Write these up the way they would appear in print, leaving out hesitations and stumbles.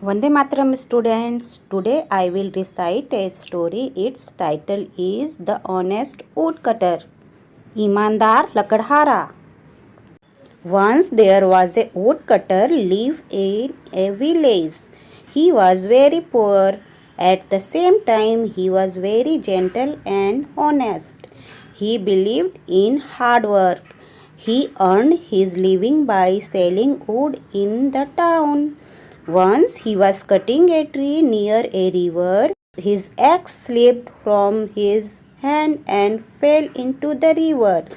Vande Mataram students, today I will recite a story. Its title is The Honest Woodcutter. ईमानदार लकड़हारा. Once there was a woodcutter lived in a village. He was very poor. At the same time, he was very gentle and honest. He believed in hard work. He earned his living by selling wood in the town. Once he was cutting a tree near a river. His axe slipped from his hand and fell into the river.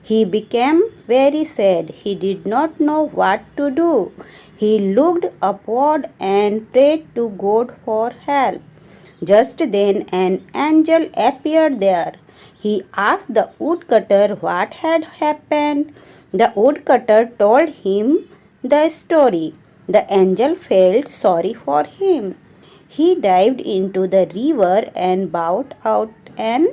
He became very sad. He did not know what to do. He looked upward and prayed to God for help. Just then an angel appeared there. He asked the woodcutter what had happened. The woodcutter told him the story. The angel felt sorry for him. He dived into the river and brought out an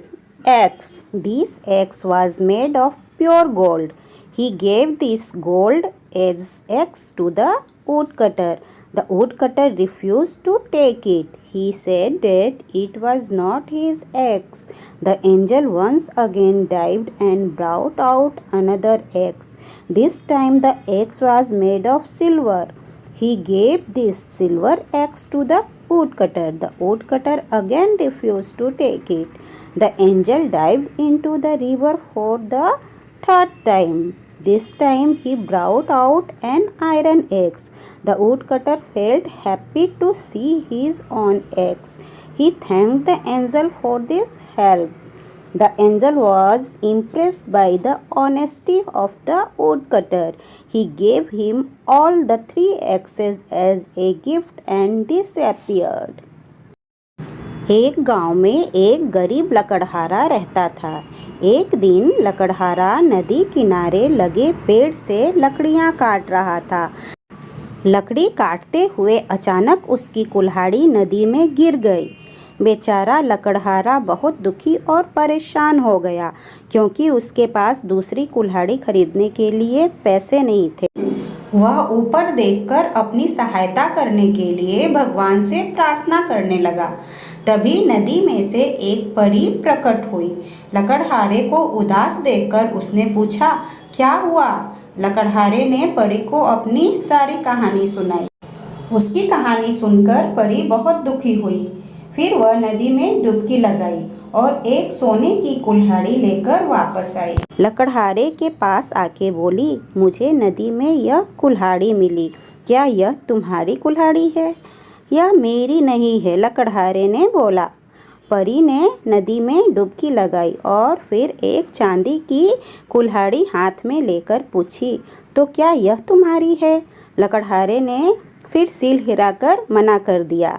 axe. This axe was made of pure gold. He gave this gold as axe to the woodcutter. The woodcutter refused to take it. He said that it was not his axe. The angel once again dived and brought out another axe. This time the axe was made of silver. He gave this silver axe to the woodcutter. The woodcutter again refused to take it. The angel dived into the river for the third time. This time he brought out an iron axe. The woodcutter felt happy to see his own axe. He thanked the angel for this help. The angel was impressed by the honesty of the woodcutter. He gave him all the 3 axes as a gift and disappeared. एक गांव में एक गरीब लकड़हारा रहता था. एक दिन लकड़हारा नदी किनारे लगे पेड़ से लकड़ियां काट रहा था. लकड़ी काटते हुए अचानक उसकी कुल्हाड़ी नदी में गिर गई. बेचारा लकड़हारा बहुत दुखी और परेशान हो गया क्योंकि उसके पास दूसरी कुल्हाड़ी खरीदने के लिए पैसे नहीं थे. वह ऊपर देखकर अपनी सहायता करने के लिए भगवान से प्रार्थना करने लगा. तभी नदी में से एक परी प्रकट हुई. लकड़हारे को उदास देखकर उसने पूछा, क्या हुआ? लकड़हारे ने परी को अपनी सारी कहानी सुनाई. उसकी कहानी सुनकर परी बहुत दुखी हुई. फिर वह नदी में डुबकी लगाई और एक सोने की कुल्हाड़ी लेकर वापस आई. लकड़हारे के पास आके बोली, मुझे नदी में यह कुल्हाड़ी मिली. क्या यह तुम्हारी कुल्हाड़ी है? यह मेरी नहीं है, लकड़हारे ने बोला. परी ने नदी में डुबकी लगाई और फिर एक चांदी की कुल्हाड़ी हाथ में लेकर पूछी, तो क्या यह तुम्हारी है? लकड़हारे ने फिर सिर हिलाकर मना कर दिया.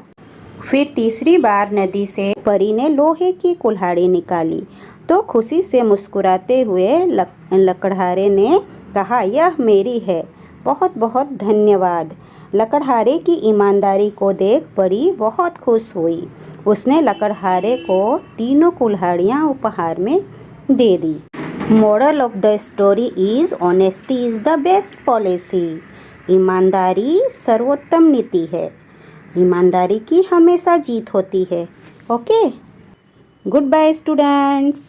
फिर तीसरी बार नदी से परी ने लोहे की कुल्हाड़ी निकाली तो खुशी से मुस्कुराते हुए लकड़हारे ने कहा, यह मेरी है, बहुत बहुत धन्यवाद. लकड़हारे की ईमानदारी को देख परी बहुत खुश हुई. उसने लकड़हारे को तीनों कुल्हाड़ियाँ उपहार में दे दी. Moral of the story is honesty is the best policy. ईमानदारी सर्वोत्तम नीति है. ईमानदारी की हमेशा जीत होती है. Okay, good bye students.